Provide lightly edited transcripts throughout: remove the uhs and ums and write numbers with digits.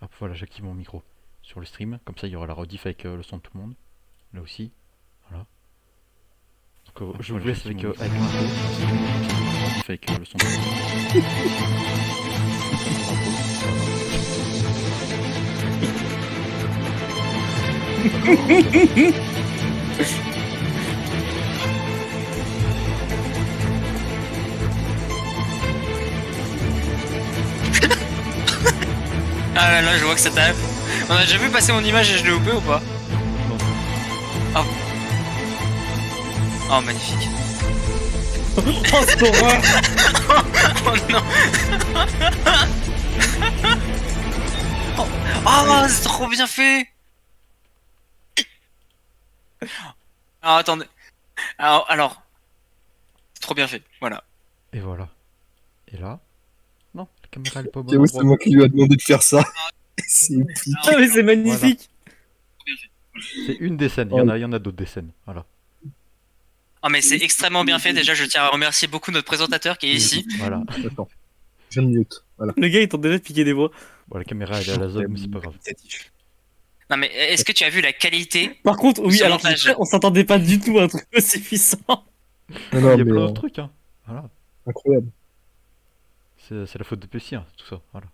Hop, voilà, j'active mon micro sur le stream. Comme ça, il y aura la rediff avec le son de tout le monde. Là aussi. Voilà. Donc, je vous laisse avec l'info. Rediff avec le son de tout le monde. Ah là là, je vois que ça tape. On a déjà vu passer mon image et je l'ai loupé ou pas? Non. Oh. Oh, magnifique. Oh, cette horreur. Oh non. Oh, c'est trop bien fait. Alors, attendez. Alors, c'est trop bien fait, voilà. Et voilà. Et là. Non, la caméra elle est pas bonne. Et oui, c'est moi qui lui a demandé de faire ça. C'est épique. Ah, mais c'est magnifique. C'est une des scènes, il y en a d'autres des scènes. Voilà. Oh, mais c'est extrêmement bien fait. Déjà, je tiens à remercier beaucoup notre présentateur qui est ici. Voilà. Attends, je mute. Voilà. Le gars, il tente déjà de piquer des voix. Bon, la caméra elle est à la zone, mais c'est pas grave. Non, mais est-ce que tu as vu la qualité? Par contre, oui, Sur alors montage. on s'attendait pas du tout à un truc aussi puissant. Non, Il non, y a mais plein d'autres trucs, hein. Voilà. incroyable. C'est la faute de PC, hein, tout ça. Voilà.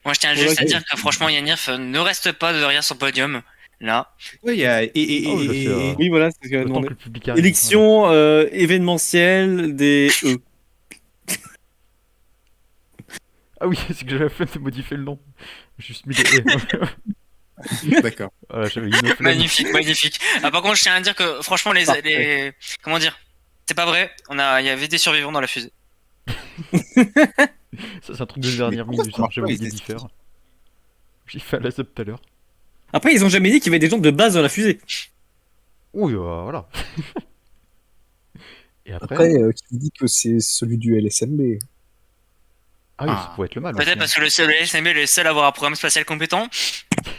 Moi, je tiens juste à dire que franchement, Yanirf ne reste pas derrière son podium. Là. Ouais, il y a. Ah oui, là, c'est, Oui, voilà, c'est ce que le temps demandé. que le public arrive. Élection événementielle des E. Ah oui, c'est que j'avais la flemme de modifier le nom. J'ai juste mis des E. D'accord. Voilà, j'avais une flemme. Magnifique, magnifique. Ah, par contre, je tiens à dire que franchement, les... Comment dire? C'est pas vrai. Il y avait des survivants dans la fusée. Ça, c'est un truc de dernière pourquoi minute, ça hein, marche j'ai pas, oublié les d'y faire. J'ai fait à la sub tout à l'heure. Après, ils ont jamais dit qu'il y avait des gens de base dans la fusée. Oui, voilà. Et après. Après, qui dit que c'est celui du LSMB? Ah oui, ça pourrait être le mal. Peut-être parce que le SMB est le seul à avoir un programme spatial compétent.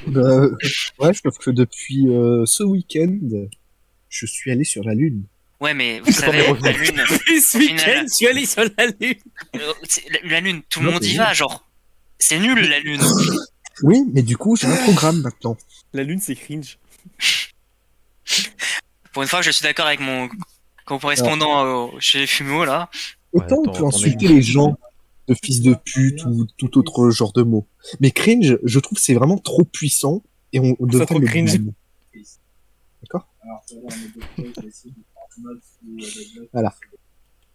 Bah, ouais, sauf que depuis ce week-end, je suis allé sur la Lune. Ouais, mais vous T'en savez, es revenu. la Lune, Ce week-end, je suis allé sur la Lune. la Lune, tout le Non, monde y mais va, genre. C'est nul, la Lune. Oui, mais du coup, j'ai un programme maintenant. La Lune, c'est cringe. Pour une fois, je suis d'accord avec mon correspondant chez Fumo, là. Autant Ouais, on peut ton insulter ami. les gens de fils de pute ou tout autre genre de mots. Mais cringe, je trouve que c'est vraiment trop puissant et on devrait trop le cringe. blâmer. D'accord. Voilà.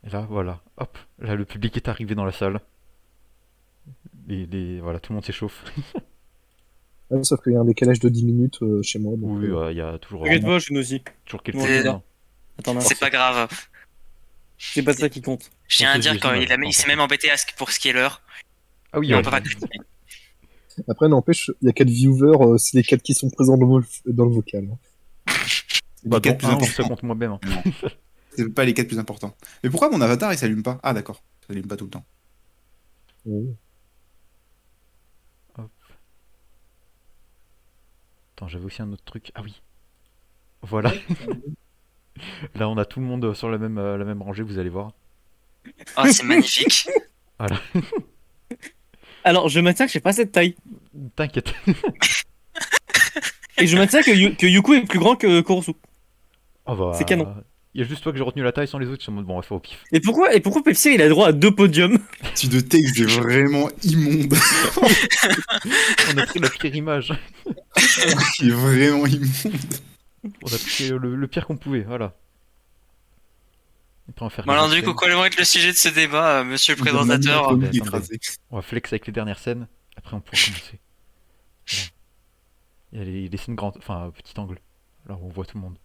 Et là, voilà. Hop. Là, le public est arrivé dans la salle. Voilà, tout le monde s'échauffe. Ouais, sauf qu'il y a un décalage de 10 minutes chez moi. Donc, Oui, il y a toujours, T'inquiète pas, je suis aussi. toujours quelques Ouais, secondes. Attends, non, C'est pas grave. c'est pas ça qui compte. Je tiens à dire J'ai qu'il il s'est même embêté pour ce qui est l'heure. Ah oui, Et on ouais. peut pas critiquer. Après, n'empêche, il y a 4 viewers, c'est les 4 qui sont présents dans le vocal. Bah, Les quatre dans plus un, ça importants. compte moi-même. Hein. C'est pas les 4 plus importants. Mais pourquoi mon avatar il s'allume pas? Ah, d'accord. Ça s'allume pas tout le temps. Oh. Attends, j'avais aussi un autre truc. Ah oui. Voilà. Là, on a tout le monde sur la même rangée, vous allez voir. Oh, c'est magnifique. Voilà. Alors, je maintiens que j'ai pas cette taille. T'inquiète. Et je maintiens que Yuku est plus grand que Korosu. Oh, bah, C'est canon. Il y a juste toi que j'ai retenu la taille sans les autres. Je suis en mode, bon, on va faire au pif. Et pourquoi Pepsi il a droit à 2 podiums? Tu de texte est vraiment immonde. On a pris la pire image. Il est vraiment immonde. On a pris le pire qu'on pouvait, voilà. Et après, on va faire Bon, les alors, autres du coup, scènes. quel va être le sujet de ce débat, monsieur le présentateur? Attendez, Il est attendez. écrasé. On va flex avec les dernières scènes. Après, on pourra commencer. Voilà. Il y a les scènes grandes, enfin, petit angle. Là où on voit tout le monde.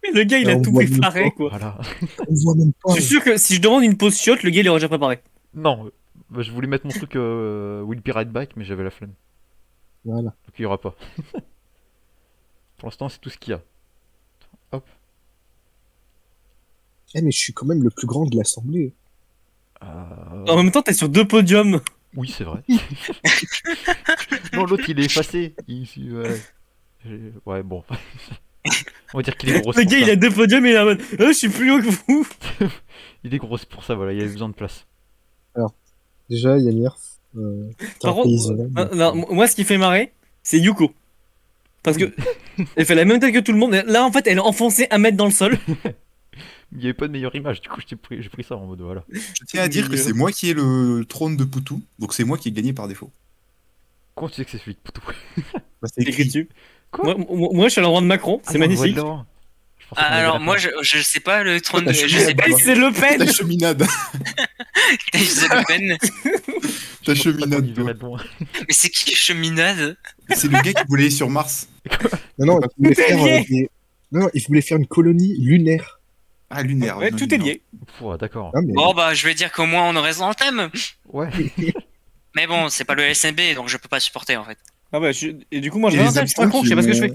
Mais le gars il a On tout voit préparé même quoi. Voilà. On voit même pas. Je suis sûr que si je demande une pause chiotte, le gars il aurait déjà préparé. Non, bah, je voulais mettre mon truc Will Be Right Back, mais j'avais la flemme. Voilà. Donc il y aura pas. Pour l'instant, c'est tout ce qu'il y a. Hop. Eh, mais je suis quand même le plus grand de l'assemblée. En même temps, t'es sur 2 podiums. Oui, c'est vrai. Non, l'autre il est effacé. Ouais, bon. On va dire qu'il est gros. Le c'est pour gars il ça. a 2 podiums et il est en mode je suis plus haut que vous. Il est gros, c'est pour ça, voilà, il avait besoin de place. Déjà, Yanir, T'es un Par contre, paysan. moi, ce qui fait marrer, c'est Yuko. Parce que elle fait la même tête que tout le monde. Là, en fait, elle est enfoncée 1 mètre dans le sol. Il n'y avait pas de meilleure image, du coup j'ai pris ça en mode voilà. Je tiens à dire que c'est moi qui ai le trône de Poutou, donc c'est moi qui ai gagné par défaut. Comment tu sais que c'est celui de Poutou? Bah, C'est écrit dessus. Quoi? Moi, je suis à l'endroit de Macron. Ah C'est non, on le voit de magnifique. loin. Je pensais Ah, qu'on avait alors la moi fin. je sais pas le trône de. T'as Je sais pas cheminade, C'est Le Pen. Ta cheminade. c'est Le Pen. Ta Je pensais pas qu'on cheminade, y toi. verrait de loin. Mais c'est qui Cheminade? C'est le gars qui voulait aller sur Mars. Non, il voulait Tout est faire, lié. non, il voulait faire une colonie lunaire. Ah, lunaire. Ouais, non, tout est lunaire. lié. Pouah, d'accord. Ah, mais... Bon bah je vais dire qu'au moins on reste dans le thème. Ouais. Mais bon, c'est pas le SMB donc je peux pas supporter en fait. Ah ouais, et du coup, moi, je Et vais les je suis absents Macron, je sais pas ce que je fais.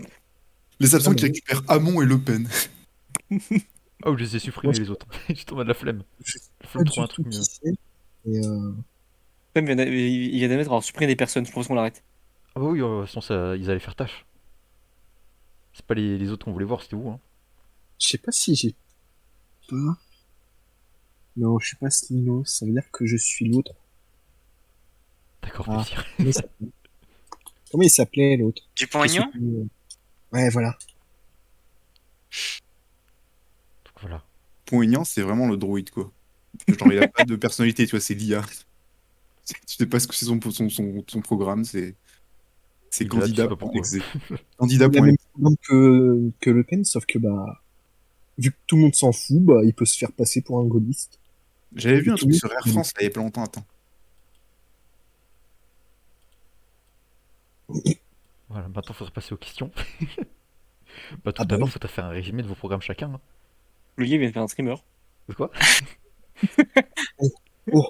Les absents Ah, qui mais- récupèrent Hamon et Le Pen. Ah, je les ai supprimés les autres. Juste en mode la flemme. Je sais La pas flemme de du trouver un tout truc mieux. qui c'est. Et, Il vient d'émettre, alors supprimer des personnes. Je propose qu'on l'arrête. Ah bah oui, de toute façon ils allaient faire tâche. C'est pas les autres qu'on voulait voir, c'était vous hein. je sais pas si j'ai pas. Non, je suis pas Slino, ça veut dire que je suis l'autre. D'accord, Ah. plaisir. Comment il s'appelait l'autre? Dupont-Aignan? Ouais, voilà. Donc voilà. Poignant, c'est vraiment le droïde, quoi. Genre, il a pas de personnalité, tu vois, c'est l'IA. Tu sais pas ce que c'est son programme, c'est Il est là, tu candidat sais pas point pourquoi. exe. Candidat Il a point même exe. programme que Le Pen, sauf que bah, vu que tout le monde s'en fout, bah, il peut se faire passer pour un gaulliste. J'avais vu un truc Oui. sur Air France, là, il y a pas longtemps, attends. Voilà, maintenant faudrait passer aux questions. Bah tout Ah bah d'abord, oui. faut faire un résumé de vos programmes chacun. Hein. Olivier vient de faire un streamer. De quoi? Oh.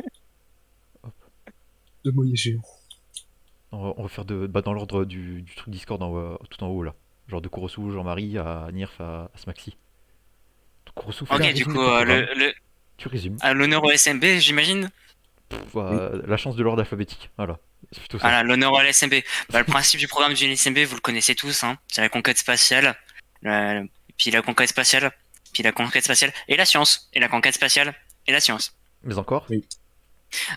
De moyens géants. On va faire dans l'ordre du truc Discord tout en haut là. Genre de Kurosu, Jean-Marie, à Nirf, à Smaxi. Donc, Kurosu, fais un Ok, du résumé coup, de ton programme. le, Tu résumes. l'honneur au SMB, j'imagine. La chance de l'ordre alphabétique. Voilà. C'est plutôt ça. Voilà, l'honneur au SMB. Bah, le principe du programme du SMB, vous le connaissez tous, hein. C'est la conquête spatiale, puis la conquête spatiale, puis la conquête spatiale, et la science, et la conquête spatiale, et la science. Mais encore? Oui.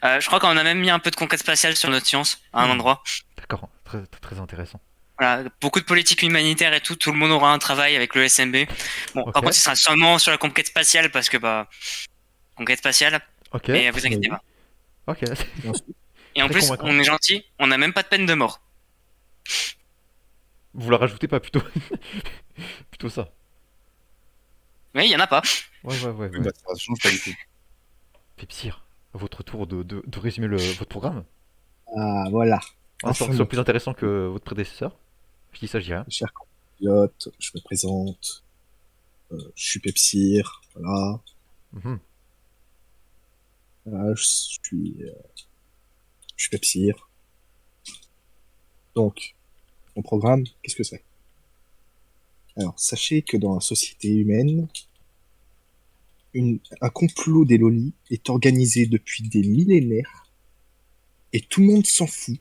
Je crois qu'on a même mis un peu de conquête spatiale sur notre science, à un endroit. D'accord, très, très, très intéressant. Voilà, beaucoup de politique humanitaire et tout le monde aura un travail avec le SMB. Bon, Ok. par contre, ce sera seulement sur la conquête spatiale, parce que, bah, conquête spatiale, Ok, mais vous inquiétez pas. ok. Et en Très plus, convaincant. on est gentil, on n'a même pas de peine de mort. Vous la rajoutez pas plutôt? Plutôt ça. Oui, il y en a pas. Ouais. Oui, bah, ça change pas du tout. Pepsir, à votre tour de résumer votre programme. Ah, voilà. Sans que ce soit plus intéressant que votre prédécesseur. Je dis ça, je dis rien. Cher compatriote, je me présente. Je suis Pepsir, voilà. Mhm. Voilà, je suis Pepsir. Donc, mon programme, qu'est-ce que c'est? Alors, sachez que dans la société humaine, un complot des lolis est organisé depuis des millénaires et tout le monde s'en fout.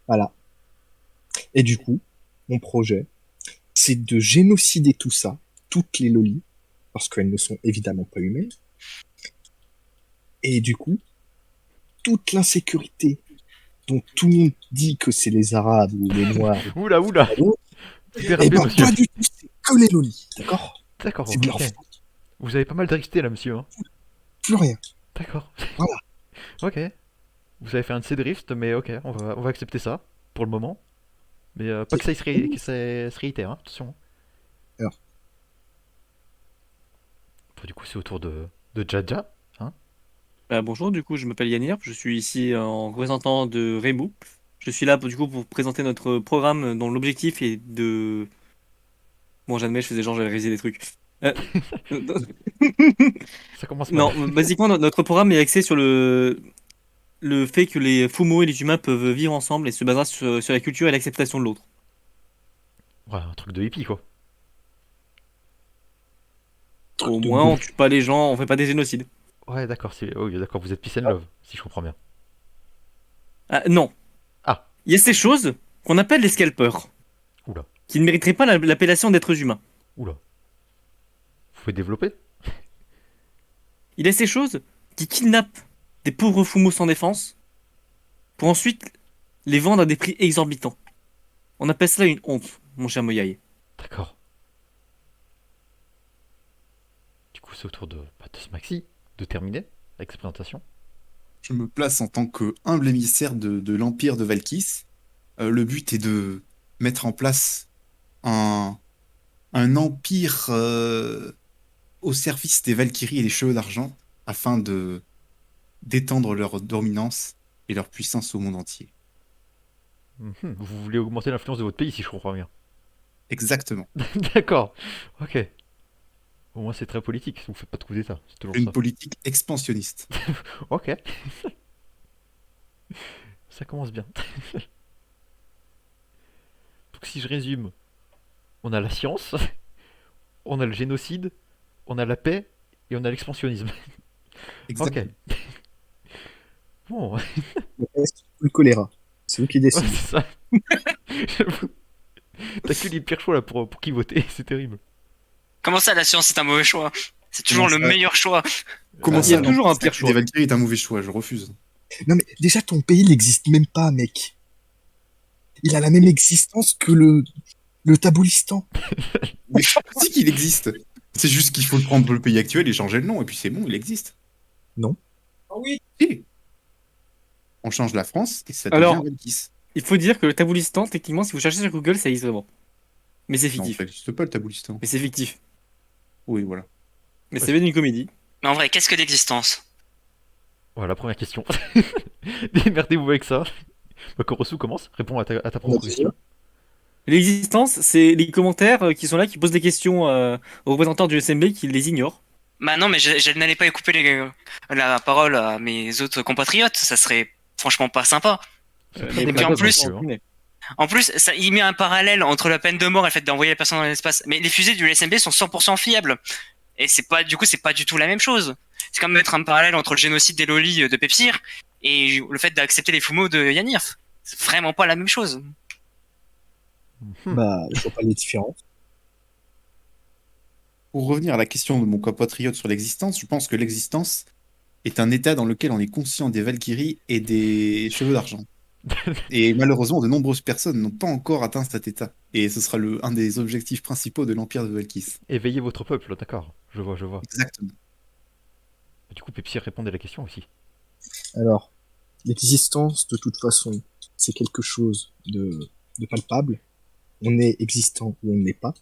Voilà. Et du coup, mon projet, c'est de génocider tout ça, toutes les lolis, parce qu'elles ne sont évidemment pas humaines. Et du coup, toute l'insécurité dont tout le monde dit que c'est les Arabes ou les Noirs, Oula. eh Dérapé, ben monsieur. pas du tout, c'est que les lolis, d'accord? D'accord, C'est de leur ok. faute, Vous avez pas mal d'arrestés là, monsieur. Hein. plus rien. D'accord. Voilà. Ok. Vous avez fait un de ces drifts, mais ok, on va accepter ça pour le moment. Mais pas que ça se réitère, hein, attention. Alors. Bon, du coup, c'est au tour de Jaja. Hein. Bonjour, du coup, je m'appelle Yanir. Je suis ici en représentant de Remu. Je suis là du coup pour présenter notre programme dont l'objectif est de. Bon, j'admets, je faisais genre j'avais réalisé des trucs. Ça commence mal. Non, basiquement, notre programme est axé sur le fait que les Fumo et les humains peuvent vivre ensemble et se basera sur la culture et l'acceptation de l'autre. Ouais, un truc de hippie, quoi. Au moins, on tue pas les gens, on fait pas des génocides. Ouais, d'accord, oui, d'accord, vous êtes peace and love, si je comprends bien. Ah, non. Ah. Il y a ces choses qu'on appelle les scalpers, Oula, qui ne mériteraient pas l'appellation d'êtres humains. oula. Vous pouvez développer? Il y a ces choses qui kidnappent des pauvres fumos sans défense pour ensuite les vendre à des prix exorbitants. On appelle cela une honte, mon cher Moyaï. D'accord. Du coup, c'est au tour de ce Maxi de terminer avec sa présentation. Je me place en tant que humble émissaire de l'Empire de Valkis. Le but est de mettre en place un empire au service des Valkyries et des Cheveux d'Argent afin d'étendre leur dominance et leur puissance au monde entier. Mhm. Vous voulez augmenter l'influence de votre pays, si je comprends bien. Exactement. D'accord. Ok. Au moins, c'est très politique. Vous faites pas de coup d'État. C'est toujours Une ça. politique expansionniste. Ok. Ça commence bien. Donc, si je résume, on a la science, on a le génocide, on a la paix et on a l'expansionnisme. Ok. Exactement. Bon, ouais, Le reste, le choléra. C'est vous qui c'est décidez. ça. T'as que les pires choix là pour qui voter, c'est terrible. Comment ça, la science, c'est un mauvais choix? C'est toujours Comment le ça meilleur choix. Comment Il y a ça, toujours un l'Empire pire choix. des Valkyries est un mauvais choix, je refuse. Non mais déjà ton pays n'existe même pas, mec. Il a la même existence que le Taboulistan. Mais je sais qu'il existe. C'est juste qu'il faut le prendre le pays actuel et changer le nom, et puis c'est bon, il existe. Non. Si. On change la France et ça devient Alors, Valkis. il faut dire que le Taboulistan, techniquement, si vous cherchez sur Google, ça existe vraiment. Mais c'est Non, fictif. ça n'existe pas le Taboulistan. Mais c'est fictif. Oui, voilà. Mais c'est bien une comédie. Mais en vrai, qu'est-ce que l'existence? Voilà, première question. Démerdez-vous avec ça. Bah, Korosu commence, réponds à ta propre question. L'existence, c'est les commentaires qui sont là, qui posent des questions aux représentants du SMB qui les ignorent. Bah non, mais je n'allais pas couper la parole à mes autres compatriotes. Ça serait franchement pas sympa. C'est Et très puis démagogue, en plus- monsieur, hein. En plus, ça, il met un parallèle entre la peine de mort et le fait d'envoyer la personne dans l'espace. Mais les fusées du SMB sont 100% fiables. Et c'est pas du tout la même chose. C'est comme mettre un parallèle entre le génocide des lolis de Pepsir et le fait d'accepter les fumos de Yanirf. C'est vraiment pas la même chose. Bah, je vois pas les différences. Pour revenir à la question de mon compatriote sur l'existence, je pense que l'existence est un état dans lequel on est conscient des Valkyries et des Cheveux d'Argent. Et malheureusement, de nombreuses personnes n'ont pas encore atteint cet état. Et ce sera un des objectifs principaux de l'Empire de Valkis. Éveillez votre peuple, d'accord. Je vois, je vois. Exactement. Du coup, Pepsi répondait à la question aussi. Alors, l'existence, de toute façon, c'est quelque chose de palpable. On est existant ou on n'est pas.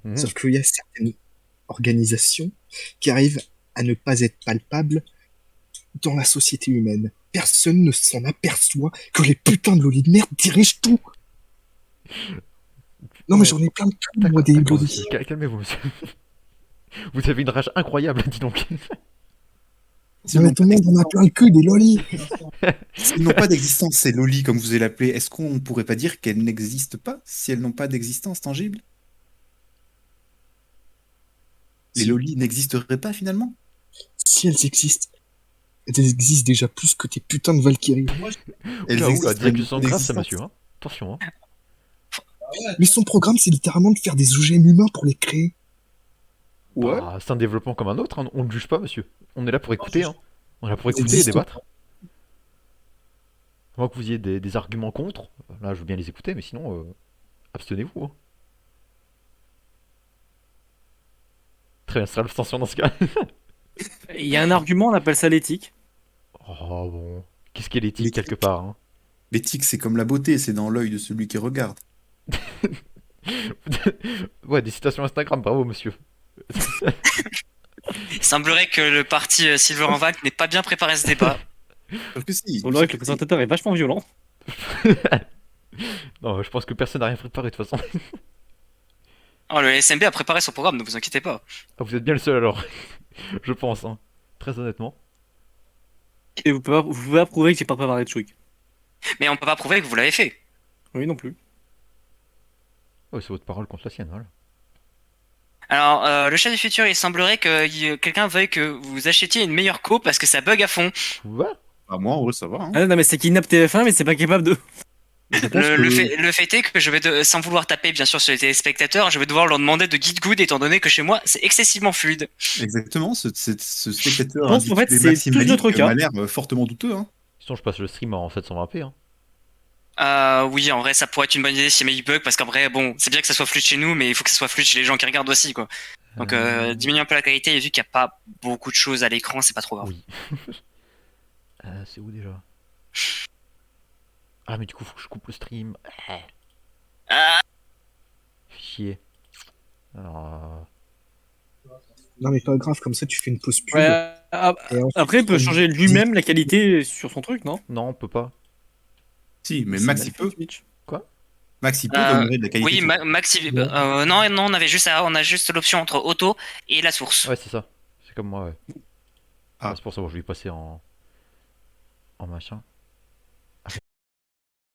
Mhm. Sauf qu'il y a certaines organisations qui arrivent à ne pas être palpables dans la société humaine. Personne ne s'en aperçoit que les putains de lolis de merde dirigent tout. Non mais Ouais. j'en ai plein de tout, moi, D'accord, des d'accord, lolis. monsieur. Calmez-vous, monsieur. Vous avez une rage incroyable, dis donc. Non mais tout le monde en a plein le cul des lolis. S'ils n'ont pas d'existence, ces lolis, comme vous allez l'appeler, est-ce qu'on ne pourrait pas dire qu'elles n'existent pas si elles n'ont pas d'existence tangible? Les Si. lolis n'existeraient pas finalement? Si elles existent déjà plus que tes putains de Valkyries. Elles Oula, existent direction sans grâce, ça, d'existence. monsieur. Hein. Attention. Hein. Mais son programme, c'est littéralement de faire des OGM humains pour les créer. Ouais. Bah, c'est un développement comme un autre. Hein. On ne juge pas, monsieur. On est là pour écouter. Hein. On est là pour Elles écouter et existent. débattre. Moi que vous ayez des arguments contre, là, je veux bien les écouter, mais sinon, abstenez-vous. Hein. Très bien, ce sera l'abstention dans ce cas. Il y a un argument, on appelle ça l'éthique. Oh bon. Qu'est-ce qu'est l'éthique L'éthique. quelque part hein. L'éthique, c'est comme la beauté, c'est dans l'œil de celui qui regarde. Ouais, des citations Instagram, bravo monsieur. Il semblerait que le parti Silver en Vague n'ait pas bien préparé ce débat. Parce que si. On dirait que le présentateur est vachement violent. Non, je pense que personne n'a rien préparé de toute façon. Oh, le SMB a préparé son programme, ne vous inquiétez pas. Ah, vous êtes bien le seul alors. Je pense, hein. Très honnêtement. Et vous pouvez pas prouver que j'ai pas préparé de truc. Mais on peut pas prouver que vous l'avez fait. Oui, non plus. Ouais, c'est votre parole contre la sienne, voilà. Alors, le chat du futur, il semblerait que quelqu'un veuille que vous achetiez une meilleure co parce que ça bug à fond. Quoi? Bah, moi, en vrai, ça va. Hein. Ah non, mais c'est Kidnap TF1, mais c'est pas capable de. Je pense que... Le fait est que je vais, sans vouloir taper bien sûr sur les téléspectateurs, je vais devoir leur demander de guide good étant donné que chez moi c'est excessivement fluide. Exactement, ce spectateur Je pense qu'en fait, intitulé c'est Maxime plus Malik notre cas. m'a l'air fortement douteux. Hein. Sinon, je passe le stream en 720p. Hein. Oui, en vrai, ça pourrait être une bonne idée si il bug, parce qu'en vrai, bon, c'est bien que ça soit fluide chez nous, mais il faut que ça soit fluide chez les gens qui regardent aussi, quoi. Donc, diminuer un peu la qualité, et vu qu'il n'y a pas beaucoup de choses à l'écran, c'est pas trop grave. Oui. C'est où déjà? Ah, mais du coup, faut que je coupe le stream. Ah, Chier. Alors, Non, mais pas grave, comme ça, tu fais une pause pub. Ouais, Et ensuite, après, il peut changer lui-même la qualité sur son truc, non? non, on peut pas. Si, mais C'est Max mal il fait, peut. Twitch. Max il peut rémunérer de la qualité. oui, sur- Max, non, on avait juste on a juste l'option entre auto et la source. Ouais, c'est ça. C'est comme moi, ouais. Ah. Ouais, c'est pour ça que je vais passer en machin.